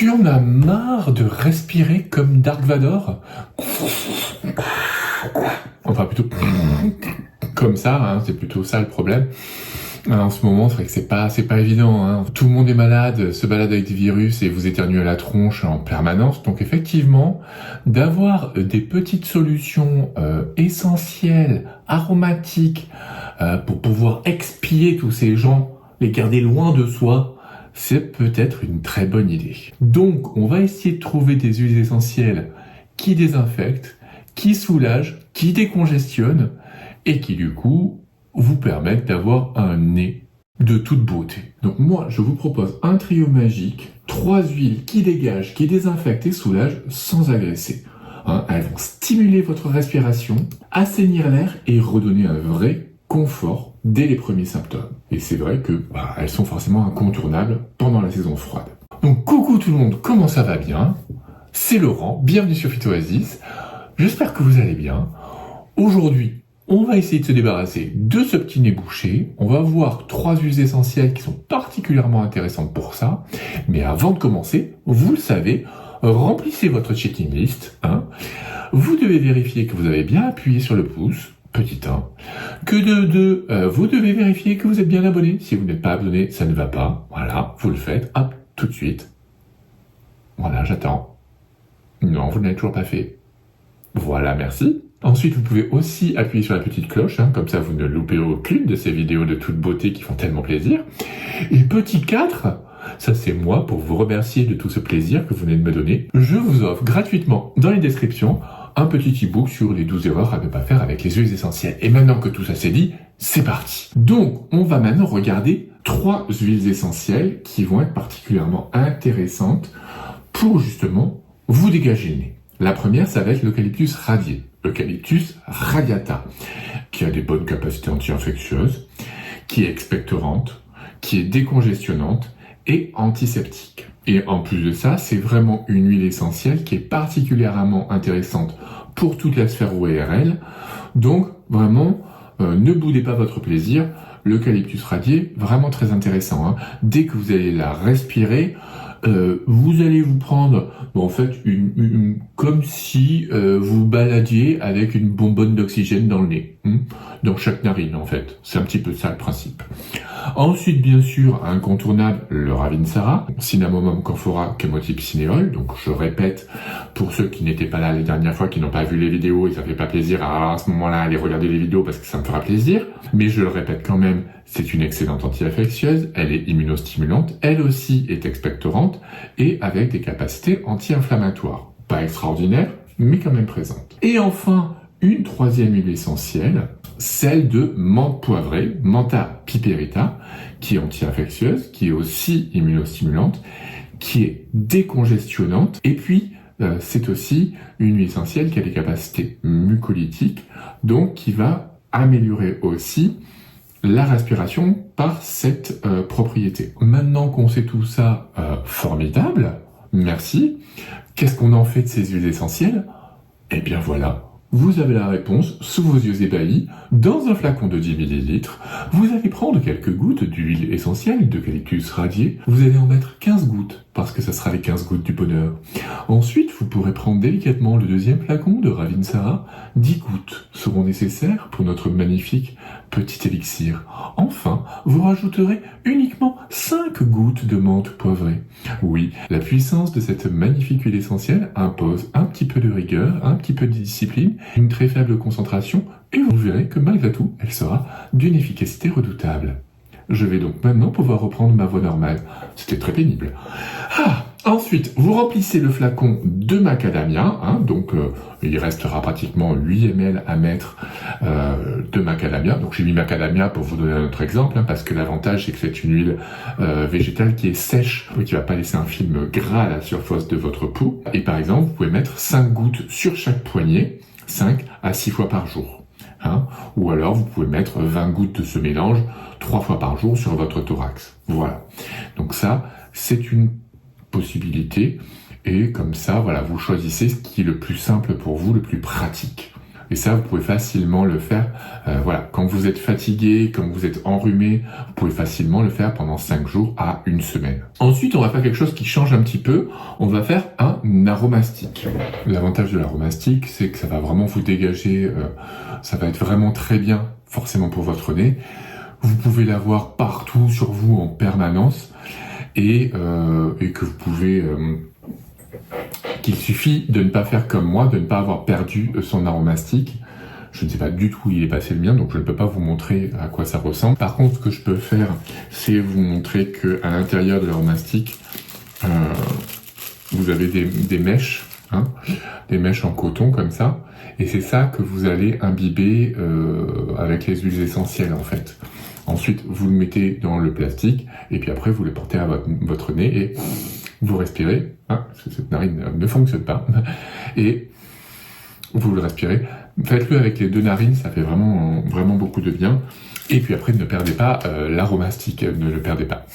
Tu en as marre de respirer comme Dark Vador? Enfin, plutôt comme ça, hein, c'est plutôt ça le problème. En ce moment, c'est vrai que c'est pas évident, hein. Tout le monde est malade, se balade avec des virus et vous éternuez à la tronche en permanence. Donc effectivement, d'avoir des petites solutions essentielles, aromatiques, pour pouvoir expier tous ces gens, les garder loin de soi, c'est peut-être une très bonne idée. Donc, on va essayer de trouver des huiles essentielles qui désinfectent, qui soulagent, qui décongestionnent et qui du coup vous permettent d'avoir un nez de toute beauté. Donc moi, je vous propose un trio magique, 3 huiles qui dégagent, qui désinfectent et soulagent sans agresser. Hein, elles vont stimuler votre respiration, assainir l'air et redonner un vrai confort dès les premiers symptômes. Et c'est vrai que elles sont forcément incontournables pendant la saison froide. Donc coucou tout le monde, comment ça va bien? C'est Laurent, bienvenue sur Phytoasis. J'espère que vous allez bien. Aujourd'hui, on va essayer de se débarrasser de ce petit nez bouché. On va voir 3 huiles essentielles qui sont particulièrement intéressantes pour ça. Mais avant de commencer, vous le savez, remplissez votre checking list. Hein. Vous devez vérifier que vous avez bien appuyé sur le pouce, petit 1. Que de 2, vous devez vérifier que vous êtes bien abonné. Si vous n'êtes pas abonné, ça ne va pas. Voilà, vous le faites, hop, tout de suite. Voilà, j'attends. Non, vous ne l'avez toujours pas fait. Voilà, merci. Ensuite, vous pouvez aussi appuyer sur la petite cloche, hein, comme ça vous ne loupez aucune de ces vidéos de toute beauté qui font tellement plaisir. Et petit 4, ça c'est moi pour vous remercier de tout ce plaisir que vous venez de me donner. Je vous offre gratuitement dans les descriptions un petit e-book sur les 12 erreurs à ne pas faire avec les huiles essentielles. Et maintenant que tout ça c'est dit, c'est parti. Donc, on va maintenant regarder 3 huiles essentielles qui vont être particulièrement intéressantes pour justement vous dégager le nez. La première, ça va être l'eucalyptus radié, l'eucalyptus radiata, qui a des bonnes capacités anti-infectieuses, qui est expectorante, qui est décongestionnante et antiseptique. Et en plus de ça, c'est vraiment une huile essentielle qui est particulièrement intéressante pour toute la sphère ORL. Donc, vraiment, ne boudez pas votre plaisir. L'eucalyptus radié, vraiment très intéressant. Hein. Dès que vous allez la respirer, vous allez vous prendre, en fait, comme si vous baladiez avec une bonbonne d'oxygène dans le nez, dans chaque narine en fait. C'est un petit peu ça le principe. Ensuite, bien sûr, incontournable, le Ravinsara, Cinnamomum camphora chemotrypsinéol. Donc, je répète, pour ceux qui n'étaient pas là les dernières fois, qui n'ont pas vu les vidéos, et ça fait pas plaisir à ce moment-là aller regarder les vidéos parce que ça me fera plaisir. Mais je le répète quand même, c'est une excellente anti-infectieuse, elle est immunostimulante, elle aussi est expectorante et avec des capacités anti-inflammatoires. Pas extraordinaire, mais quand même présente. Et enfin, une 3e huile essentielle, celle de menthe poivrée, Mentha piperita, qui est anti-infectieuse, qui est aussi immunostimulante, qui est décongestionnante, et puis c'est aussi une huile essentielle qui a des capacités mucolytiques, donc qui va améliorer aussi la respiration par cette propriété. Maintenant qu'on sait tout ça, formidable, merci. Qu'est-ce qu'on en fait de ces huiles essentielles? Eh bien voilà, vous avez la réponse sous vos yeux ébahis. Dans un flacon de 10 ml, vous allez prendre quelques gouttes d'huile essentielle d'eucalyptus radié. Vous allez en mettre 15 gouttes, parce que ça sera les 15 gouttes du bonheur. Ensuite, vous pourrez prendre délicatement le 2e flacon de Ravinsara. 10 gouttes seront nécessaires pour notre magnifique petit élixir. Enfin, vous rajouterez uniquement 5 gouttes de menthe poivrée. Oui, la puissance de cette magnifique huile essentielle impose un petit peu de rigueur, un petit peu de discipline, une très faible concentration, et vous verrez que malgré tout, elle sera d'une efficacité redoutable. Je vais donc maintenant pouvoir reprendre ma voix normale. C'était très pénible. Ensuite, vous remplissez le flacon de macadamia, donc il restera pratiquement 8 ml à mettre de macadamia. Donc j'ai mis macadamia pour vous donner un autre exemple, parce que l'avantage c'est que c'est une huile végétale qui est sèche, qui ne va pas laisser un film gras à la surface de votre peau. Et par exemple, vous pouvez mettre 5 gouttes sur chaque poignet, 5 à 6 fois par jour. Ou alors vous pouvez mettre 20 gouttes de ce mélange 3 fois par jour sur votre thorax. Voilà. Donc ça, c'est une possibilité. Et comme ça, voilà, vous choisissez ce qui est le plus simple pour vous, le plus pratique. Et ça, vous pouvez facilement le faire. Voilà, quand vous êtes fatigué, quand vous êtes enrhumé, vous pouvez facilement le faire pendant 5 jours à 1 semaine. Ensuite, on va faire quelque chose qui change un petit peu. On va faire un aromastique. L'avantage de l'aromastique, c'est que ça va vraiment vous dégager. Ça va être vraiment très bien, forcément pour votre nez. Vous pouvez l'avoir partout sur vous en permanence et que vous pouvez... qu'il suffit de ne pas faire comme moi, de ne pas avoir perdu son aromastique. Je ne sais pas du tout où il est passé le mien, donc je ne peux pas vous montrer à quoi ça ressemble. Par contre, ce que je peux faire, c'est vous montrer que à l'intérieur de l'aromastique, vous avez des mèches, des mèches en coton comme ça, et c'est ça que vous allez imbiber avec les huiles essentielles en fait. Ensuite, vous le mettez dans le plastique, et puis après, vous le portez à votre nez, et vous respirez, parce que cette narine ne fonctionne pas, et vous le respirez. Faites-le avec les 2 narines, ça fait vraiment, vraiment beaucoup de bien. Et puis après, ne perdez pas l'aromastique, ne le perdez pas.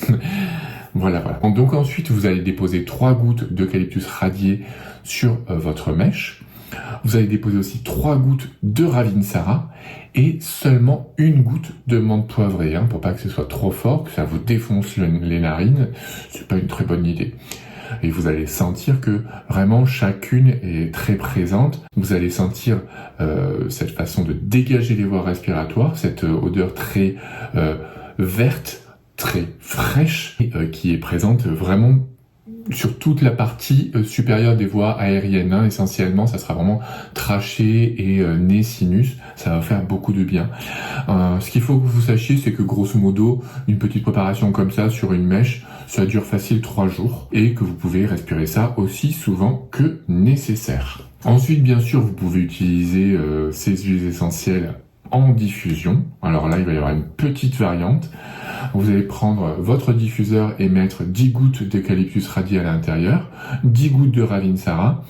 Voilà. Donc ensuite, vous allez déposer 3 gouttes d'eucalyptus radié sur votre mèche. Vous allez déposer aussi 3 gouttes de Ravinsara et seulement 1 goutte de menthe poivrée, pour pas que ce soit trop fort, que ça vous défonce les narines. C'est pas une très bonne idée. Et vous allez sentir que vraiment chacune est très présente. Vous allez sentir cette façon de dégager les voies respiratoires, cette odeur très verte, très fraîche, qui est présente vraiment sur toute la partie supérieure des voies aériennes. Essentiellement, ça sera vraiment trachée et nez sinus. Ça va faire beaucoup de bien. Ce qu'il faut que vous sachiez, c'est que grosso modo, une petite préparation comme ça sur une mèche, ça dure facile 3 jours et que vous pouvez respirer ça aussi souvent que nécessaire. Ensuite, bien sûr, vous pouvez utiliser ces huiles essentielles en diffusion. Alors là, il va y avoir une petite variante. Vous allez prendre votre diffuseur et mettre 10 gouttes d'eucalyptus radié à l'intérieur, 10 gouttes de Ravinsara,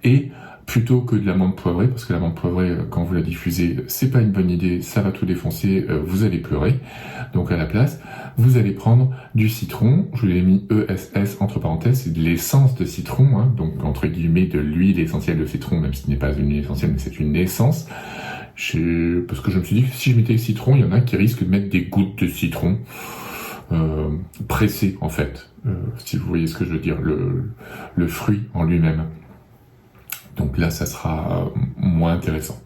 et plutôt que de la menthe poivrée, parce que la menthe poivrée, quand vous la diffusez, c'est pas une bonne idée, ça va tout défoncer, vous allez pleurer. Donc à la place, vous allez prendre du citron, je l'ai mis ESS entre parenthèses, c'est de l'essence de citron, donc entre guillemets de l'huile essentielle de citron, même si ce n'est pas une huile essentielle, mais c'est une essence. Parce que je me suis dit que si je mettais le citron, il y en a qui risquent de mettre des gouttes de citron pressées en fait, si vous voyez ce que je veux dire, le fruit en lui-même. Donc là, ça sera moins intéressant.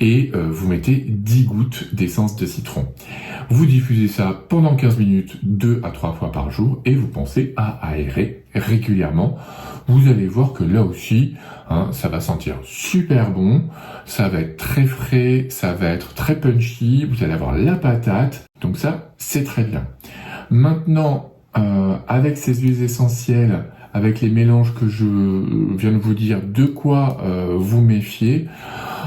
Et vous mettez 10 gouttes d'essence de citron. Vous diffusez ça pendant 15 minutes, 2 à 3 fois par jour, et vous pensez à aérer régulièrement. Vous allez voir que là aussi, ça va sentir super bon, ça va être très frais, ça va être très punchy, vous allez avoir la patate, donc ça, c'est très bien. Maintenant, avec ces huiles essentielles, avec les mélanges que je viens de vous dire, de quoi vous méfier,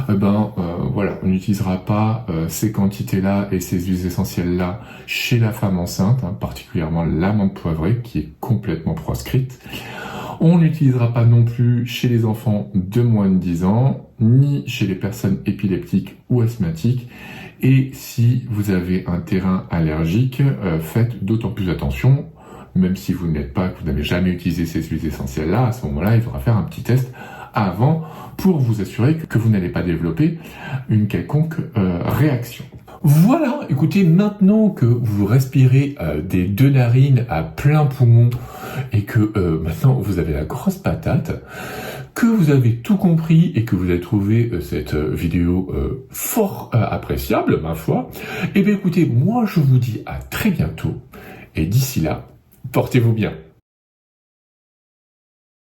voilà, on n'utilisera pas ces quantités-là et ces huiles essentielles-là chez la femme enceinte, particulièrement la menthe poivrée qui est complètement proscrite. On n'utilisera pas non plus chez les enfants de moins de 10 ans, ni chez les personnes épileptiques ou asthmatiques. Et si vous avez un terrain allergique, faites d'autant plus attention. Même si vous n'êtes pas, que vous n'avez jamais utilisé ces huiles essentielles-là, à ce moment-là, il faudra faire un petit test avant pour vous assurer que vous n'allez pas développer une quelconque réaction. Voilà, écoutez, maintenant que vous respirez des 2 narines à plein poumon et que maintenant vous avez la grosse patate, que vous avez tout compris et que vous avez trouvé cette vidéo fort appréciable, ma foi, eh bien écoutez, moi je vous dis à très bientôt et d'ici là, portez-vous bien.